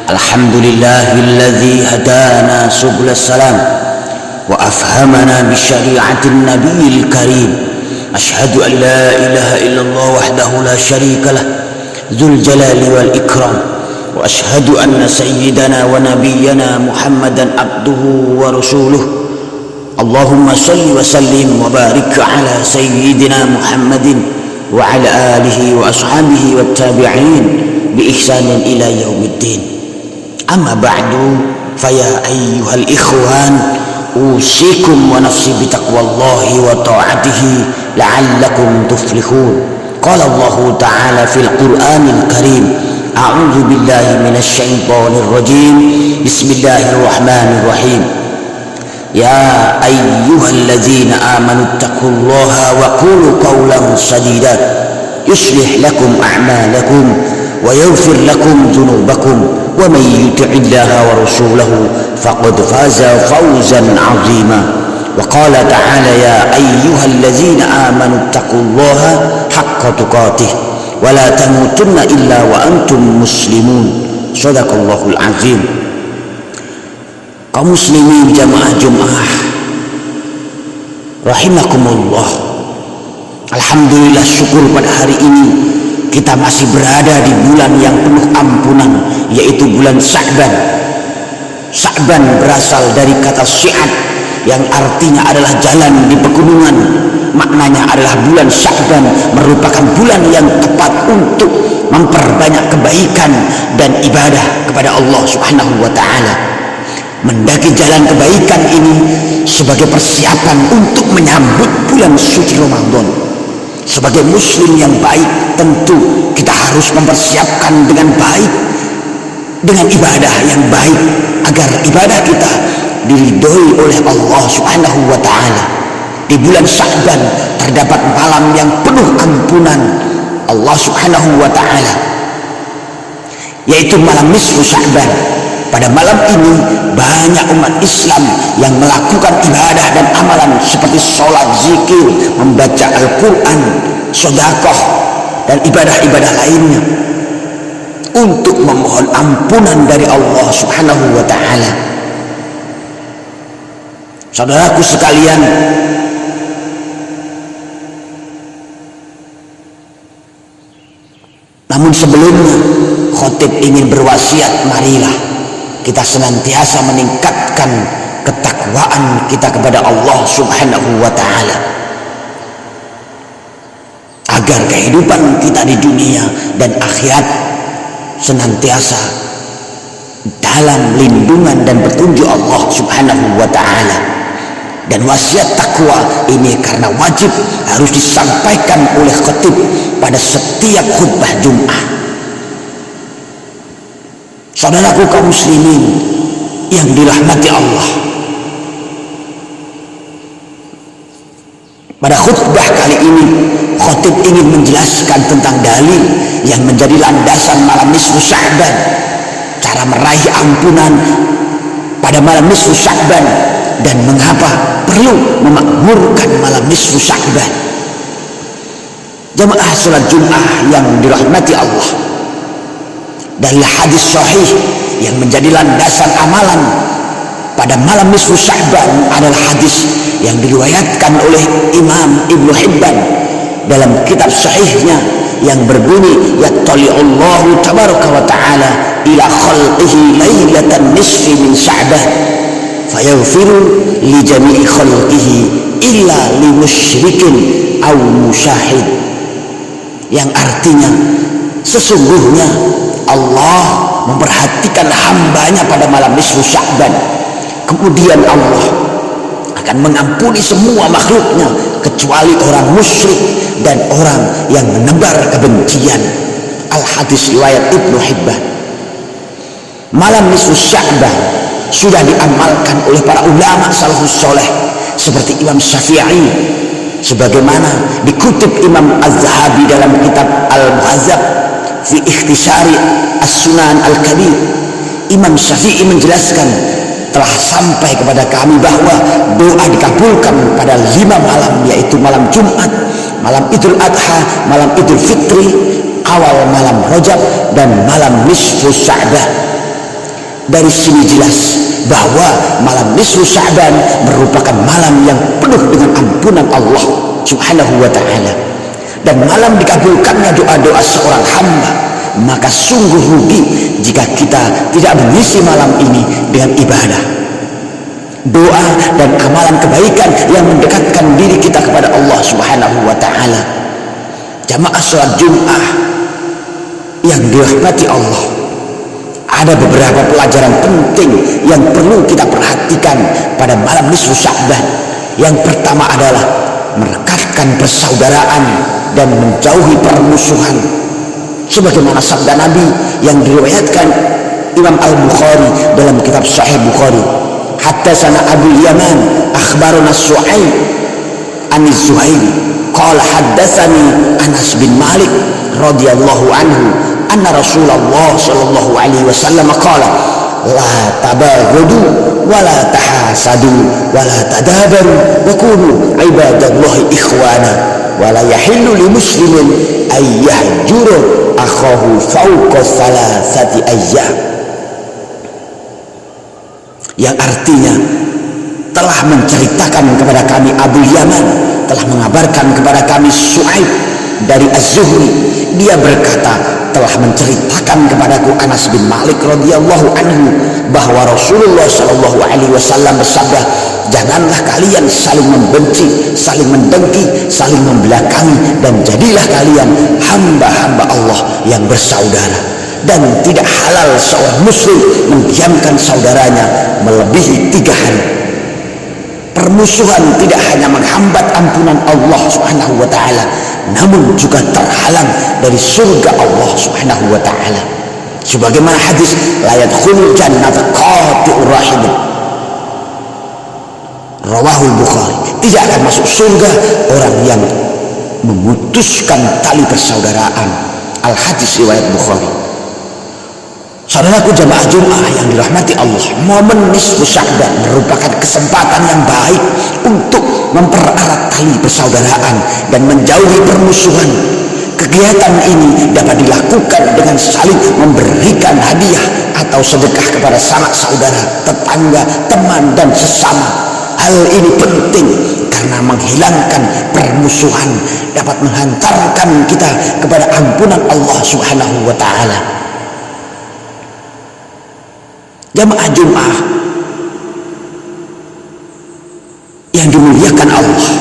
Alhamdulillahilladzi hadana subul salam wa afhamana bi syari'atin nabiyil karim. Ashhadu an la ilaha illallah wahdahu la syarika lah dzul jalali wal ikram, wa ashhadu anna sayyidana wa nabiyyana Muhammadan abduhu wa rasuluh. Allahumma salli wa sallim wa barik ala sayyidina Muhammadin wa ala alihi wa ashabihi wat tabi'in bi ihsanin ila yaumiddin. Amma ba'du, faya ayyuhal ikhwan, usikum wa nafsi bitaqwallahi wa ta'atihi la'allakum tuflihun. Qala Allah ta'ala fil Qur'anil Karim, a'udzu billahi minasy syaithanir rajim. Bismillahirrahmanirrahim. Ya ayyuhalladzina amanu taqullaha wa qulu qawlan sadida yuslih lakum a'malakum wa yaghfir lakum dzunubakum wa may yuti'illaha wa rasulahu faqad faza fawzan 'azima. Wa qala ta'ala ya ayyuhalladzina amanu taqullaha haqqa tuqatih wa la tamutunna illa wa antum muslimun. Shadaqallahul azim. Kaum muslimin jamaah Jumat rahimakumullah, alhamdulillah, syukur pada hari ini kita masih berada di bulan yang penuh ampunan, yaitu bulan Sya'ban. Sya'ban berasal dari kata syi'at yang artinya adalah jalan di pegunungan. Maknanya adalah bulan Sya'ban merupakan bulan yang tepat untuk memperbanyak kebaikan dan ibadah kepada Allah Subhanahu wa ta'ala. Mendaki jalan kebaikan ini sebagai persiapan untuk menyambut bulan suci Ramadan. Sebagai muslim yang baik, tentu kita harus mempersiapkan dengan baik, dengan ibadah yang baik, agar ibadah kita diridhoi oleh Allah Subhanahu wa ta'ala. Di bulan Sya'ban terdapat malam yang penuh ampunan Allah Subhanahu wa ta'ala, yaitu malam nisfu Sya'ban. Pada malam ini banyak umat Islam yang melakukan ibadah dan amalan seperti sholat, zikir, membaca Al-Quran, sedekah, dan ibadah-ibadah lainnya untuk memohon ampunan dari Allah Subhanahu wa ta'ala. Saudaraku sekalian, namun sebelumnya khotib ingin berwasiat, marilah kita senantiasa meningkatkan ketakwaan kita kepada Allah Subhanahu wa ta'ala, agar kehidupan kita di dunia dan akhirat senantiasa dalam lindungan dan petunjuk Allah Subhanahu wa ta'ala. Dan wasiat takwa ini karena wajib harus disampaikan oleh khatib pada setiap khutbah Jumat. Saudaraku kaum muslimin yang dirahmati Allah, pada khutbah kali ini khatib ingin menjelaskan tentang dalil yang menjadi landasan malam nisfu Sya'ban, cara meraih ampunan pada malam nisfu Sya'ban, dan mengapa perlu memakmurkan malam nisfu Sya'ban. Jamaah salat Jumat yang dirahmati Allah, dari hadis sahih yang menjadi landasan amalan pada malam nisfu Sya'ban adalah hadis yang diriwayatkan oleh Imam Ibnu Hibban dalam kitab sahihnya yang berbunyi, yattali'ullahu tabaraka wa ta'ala ila khalqihi lailatan nisfi min Sya'ban fayaghfiru li jami'i khalqihi illa li musyrikin aw musyahid, yang artinya sesungguhnya Allah memperhatikan hambanya pada malam nisfu Sya'ban, kemudian Allah akan mengampuni semua makhluknya kecuali orang musyrik dan orang yang menebar kebencian. Al-hadis riwayat Ibnu Hibban. Malam nisfu Sya'ban sudah diamalkan oleh para ulama salafus soleh seperti Imam Syafi'i, sebagaimana dikutip Imam Az-Zahabi dalam kitab Al-Muhadzab fi Ikhtisari As-Sunan Al-Kabir. Imam Syafi'i menjelaskan, telah sampai kepada kami bahwa doa dikabulkan pada 5 malam, yaitu malam Jumat, malam Idul Adha, malam Idul Fitri, awal malam Rajab, dan malam nisfu Sya'ban. Dari sini jelas bahwa malam nisfu Sya'ban merupakan malam yang penuh dengan ampunan Allah Subhanahu wa ta'ala, dan malam dikabulkannya doa-doa seorang hamba. Maka sungguh rugi jika kita tidak mengisi malam ini dengan ibadah, doa, dan amalan kebaikan yang mendekatkan diri kita kepada Allah Subhanahu wa ta'ala. Jamaah sholat Jum'ah yang dirahmati Allah, ada beberapa pelajaran penting yang perlu kita perhatikan pada malam nisfu Sya'ban. Yang pertama adalah merekatkan persaudaraan dan menjauhi permusuhan, sebagaimana sabda Nabi yang diriwayatkan Imam Al-Bukhari dalam kitab Sahih Bukhari. Haddatsana Abu Yaman akhbarana Su'aib an-Zuhairi qala haddatsani Anas bin Malik radhiyallahu anhu anna Rasulullah sallallahu alaihi wasallam qala la tabaghadu wa la tahasadu wa la tadabaru wa kunu ibadallahi ikhwana wa la yahillu li muslimin ay yahjuru akhahu fawqa thalathati ayyam, yang artinya telah menceritakan kepada kami Abu Yaman, telah mengabarkan kepada kami Su'aib dari Az-Zuhri, dia berkata telah menceritakan kepadaku Anas bin Malik radhiyallahu anhu bahwa Rasulullah sallallahu alaihi wasallam bersabda, janganlah kalian saling membenci, saling mendengki, saling membelakangi, dan jadilah kalian hamba-hamba Allah yang bersaudara. Dan tidak halal seorang muslim mendiamkan saudaranya melebihi 3 hari. Permusuhan tidak hanya menghambat ampunan Allah Subhanahu wa ta'ala, namun juga terhalang dari surga Allah Subhanahu wa ta'ala. Sebagaimana hadis la yadkhulul jannata qati'ur rahim, rawahul Bukhari, tidak akan masuk surga orang yang memutuskan tali persaudaraan. Al-hadis riwayat Bukhari. Saudaraku jamaah Jum'ah yang dirahmati Allah, momen nisfu Sya'ban merupakan kesempatan yang baik untuk mempererat tali persaudaraan dan menjauhi permusuhan. Kegiatan ini dapat dilakukan dengan saling memberikan hadiah atau sedekah kepada sanak saudara, tetangga, teman, dan sesama. Hal ini penting karena menghilangkan permusuhan dapat menghantarkan kita kepada ampunan Allah Subhanahu wa ta'ala. Jamaah Jum'ah yang dimuliakan Allah,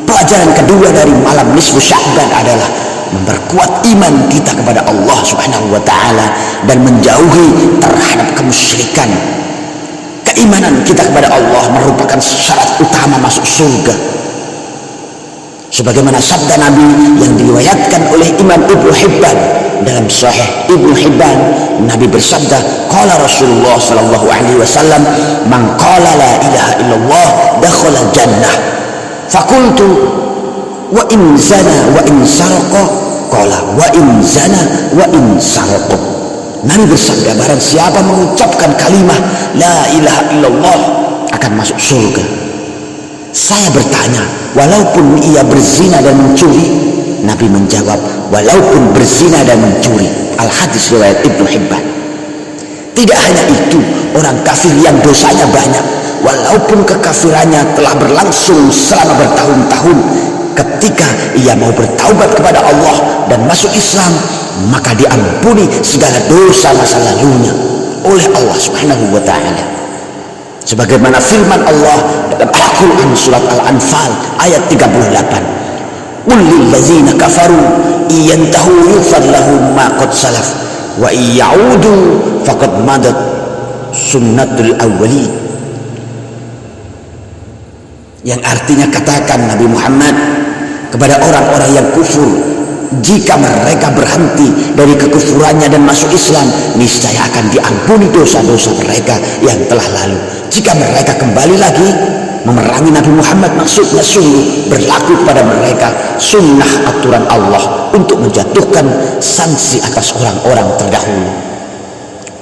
pelajaran kedua dari malam nisfu Sya'ban adalah memperkuat iman kita kepada Allah Subhanahu wa ta'ala dan menjauhi terhadap kemusyrikan. Keimanan kita kepada Allah merupakan syarat utama masuk surga, sebagaimana sabda Nabi yang diriwayatkan oleh Imam Ibnu Hibban dalam Sahih Ibnu Hibban. Nabi bersabda, qala Rasulullah sallallahu alaihi wasallam, man qala la ilaha illallah dakhala jannah. Fakultu wa in zana wa in saraqa, qala wa in zana wa in saraqa. Nabi bersabda, barang siapa mengucapkan kalimat la ilaha illallah akan masuk surga. Saya bertanya, walaupun ia berzina dan mencuri? Nabi menjawab, walaupun berzina dan mencuri. Al-hadis riwayat Ibnu Hibban. Tidak hanya itu, orang kafir yang dosanya banyak, walaupun kekafirannya telah berlangsung selama bertahun-tahun, ketika ia mau bertaubat kepada Allah dan masuk Islam, maka diampuni segala dosa masa lalunya oleh Allah Subhanahu wa ta'ala. Sebagaimana firman Allah dalam Al-Quran surat Al-Anfal ayat 38, qul lil ladzina kafaru iyantahu yughfar lahum ma qad salaf wa iyaudu faqad madat sunnatul awwalin, yang artinya katakan Nabi Muhammad kepada orang-orang yang kufur, jika mereka berhenti dari kekufurannya dan masuk Islam, niscaya akan diampuni dosa-dosa mereka yang telah lalu. Jika mereka kembali lagi, memerangi Nabi Muhammad maksudnya sungguh berlaku kepada mereka sunnah aturan Allah untuk menjatuhkan sanksi atas orang-orang terdahulu.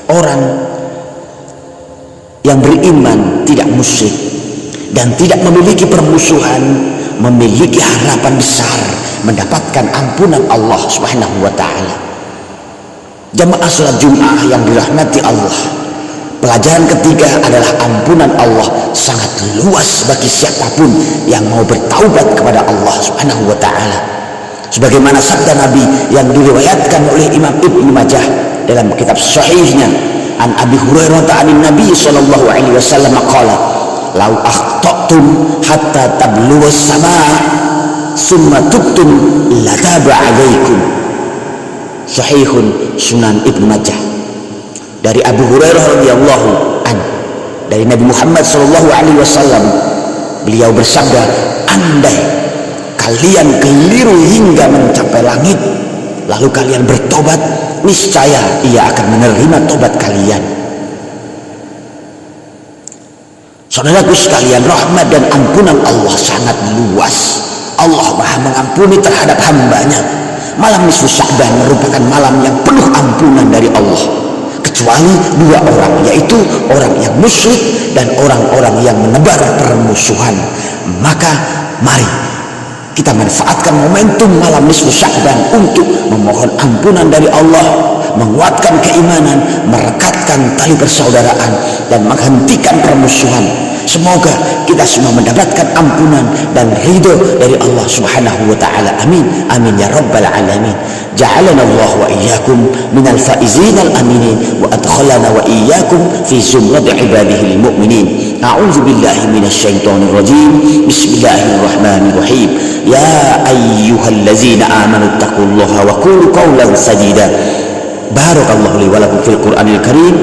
Orang yang beriman, tidak musyrik dan tidak memiliki permusuhan, memiliki harapan besar mendapatkan ampunan Allah Subhanahu wa ta'ala. Jamaah salat Jumat yang dirahmati Allah, pelajaran ketiga adalah ampunan Allah sangat luas bagi siapapun yang mau bertaubat kepada Allah Subhanahu wa ta'ala. Sebagaimana sabda Nabi yang diriwayatkan oleh Imam Ibnu Majah dalam kitab sahihnya, an Abi Hurairah ta'anin Nabi sallallahu alaihi wasallam qala law akhtatum hatta tablugha as-samaa summa tubtum lataba alaikum. Sahihun Sunan Ibnu Majah. Dari Abu Hurairah radhiyallahu an, dari Nabi Muhammad sallallahu alaihi wasallam, beliau bersabda, andai kalian keliru hingga mencapai langit lalu kalian bertobat, niscaya ia akan menerima tobat kalian. Saudaraku sekalian, rahmat dan ampunan Allah sangat luas. Allah Maha mengampuni terhadap hambanya. Malam nisfu Sya'ban merupakan malam yang penuh ampunan dari Allah, kecuali dua orang, yaitu orang yang musyrik dan orang-orang yang menebar permusuhan. Maka mari kita manfaatkan momentum malam nisfu Sya'ban untuk memohon ampunan dari Allah, menguatkan keimanan, merekatkan tali persaudaraan, dan menghentikan permusuhan. Semoga kita semua mendapatkan ampunan dan ridho dari Allah Subhanahu wa ta'ala. Amin. Amin ya rabbal alamin. Ja'alana Allah wa iyyakum minal faizin al-aminin wa adkhalana wa iyyakum fi zumrati ibadihi al-mu'minin. A'udzu billahi minasy syaithanir rajim. Bismillahirrahmanirrahim. Ya ayyuhallazina amanu taqullaha wa qulu qawlan sadida. Barakallahu li wa lakum fil Qur'anil Karim.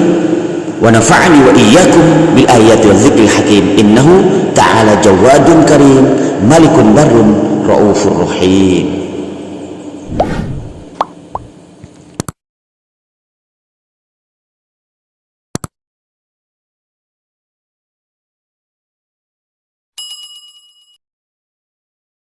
ونفعني وإياكم بالآيات والذكر الحكيم إنه تعالى جواد كريم ملك بر رؤوف رحيم.